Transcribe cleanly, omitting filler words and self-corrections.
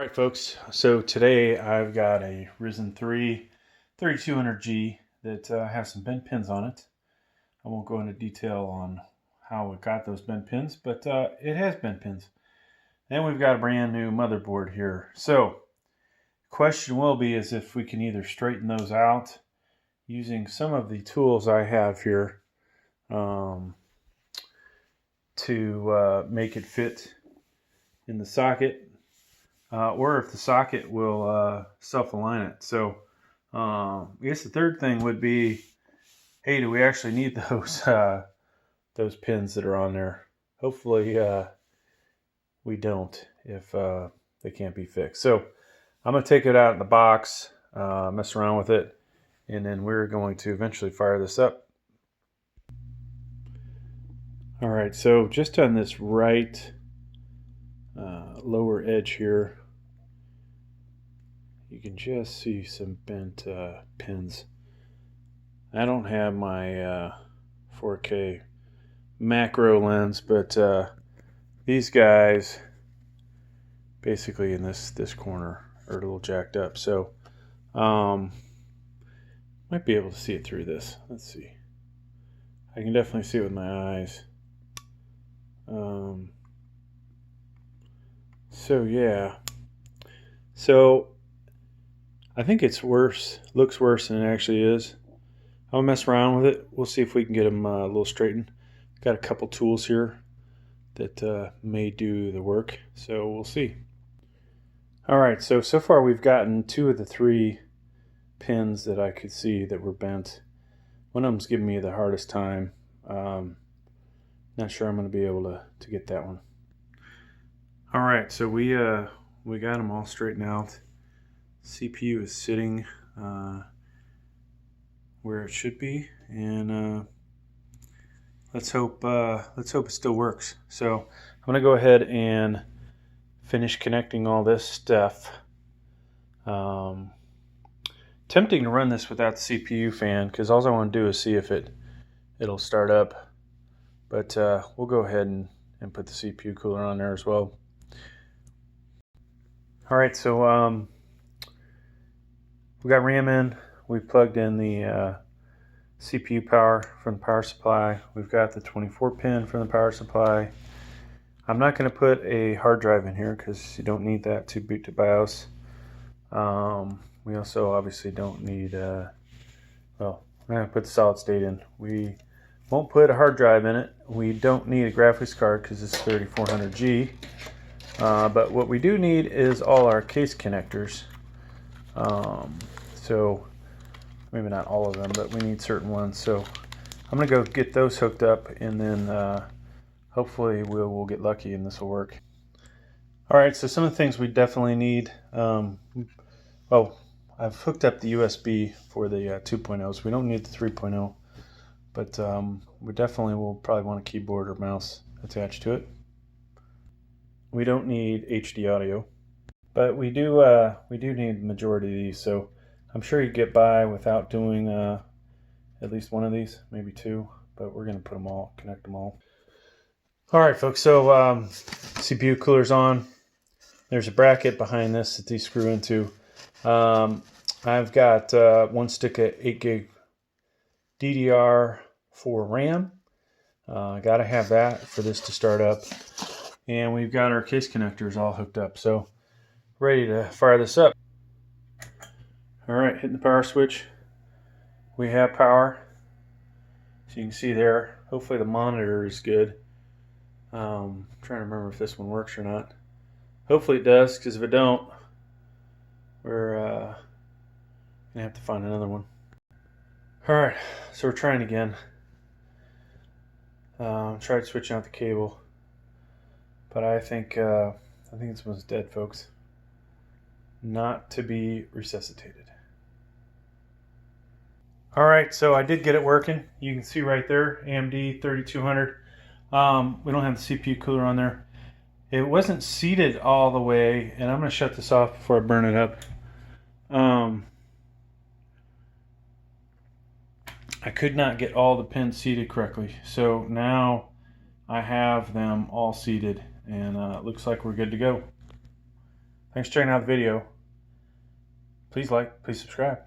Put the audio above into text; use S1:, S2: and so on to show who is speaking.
S1: All right, folks, so today I've got a Ryzen 3 3200G that has some bent pins on it. I won't go into detail on how it got those bent pins, but it has bent pins. And we've got a brand new motherboard here. So the question will be is if we can either straighten those out using some of the tools I have here to make it fit in the socket. Or if the socket will self-align it. So I guess the third thing would be, hey, do we actually need those pins that are on there? Hopefully we don't if they can't be fixed. So I'm going to take it out in the box, mess around with it, and then we're going to eventually fire this up. All right, so just on this right lower edge here, you can just see some bent pins. I don't have my 4K macro lens, but these guys basically in this corner are a little jacked up. So might be able to see it through this. Let's see. I can definitely see it with my eyes. So yeah. So I think it's worse, looks worse than it actually is. I'll mess around with it. We'll see if we can get them a little straightened. Got a couple tools here that may do the work, so we'll see. All right, so far we've gotten 2 of the 3 pins that I could see that were bent. One of them's giving me the hardest time. Not sure I'm going to be able to get that one. All right, so we got them all straightened out. CPU is sitting where it should be, and let's hope it still works. So I'm gonna go ahead and finish connecting all this stuff. Tempting to run this without the CPU fan because all I want to do is see if it'll start up, but we'll go ahead and put the CPU cooler on there as well. All right, so we got RAM in. We plugged in the CPU power from the power supply. We've got the 24 pin from the power supply. I'm not going to put a hard drive in here because you don't need that to boot to BIOS. We also obviously don't need, well, I'm going to put the solid state in. We won't put a hard drive in it. We don't need a graphics card because it's 3400G. But what we do need is all our case connectors. So maybe not all of them, but we need certain ones. So I'm going to go get those hooked up, and then hopefully we'll get lucky and this will work. All right, so some of the things we definitely need. Well, I've hooked up the USB for the 2.0, so we don't need the 3.0, but we definitely will probably want a keyboard or mouse attached to it. We don't need HD audio, but we do need the majority of these. So I'm sure you get by without doing at least one of these, maybe 2, but we're going to put them all, connect them all. All right, folks, so CPU cooler's on. There's a bracket behind this that these screw into. I've got 1 stick of 8 gig DDR4 RAM. Got to have that for this to start up. And we've got our case connectors all hooked up. So ready to fire this up. All right, hitting the power switch. We have power. So you can see there. Hopefully the monitor is good. Trying to remember if this one works or not. Hopefully it does, because if it don't, we're gonna have to find another one. All right, so we're trying again. Tried switching out the cable, but I think this one's dead, folks. Not to be resuscitated. All right, so I did get it working. You can see right there, AMD 3200. We don't have the CPU cooler on there. It wasn't seated all the way, and I'm going to shut this off before I burn it up. I could not get all the pins seated correctly, so now I have them all seated, and it looks like we're good to go. Thanks for checking out the video. Please like, please subscribe.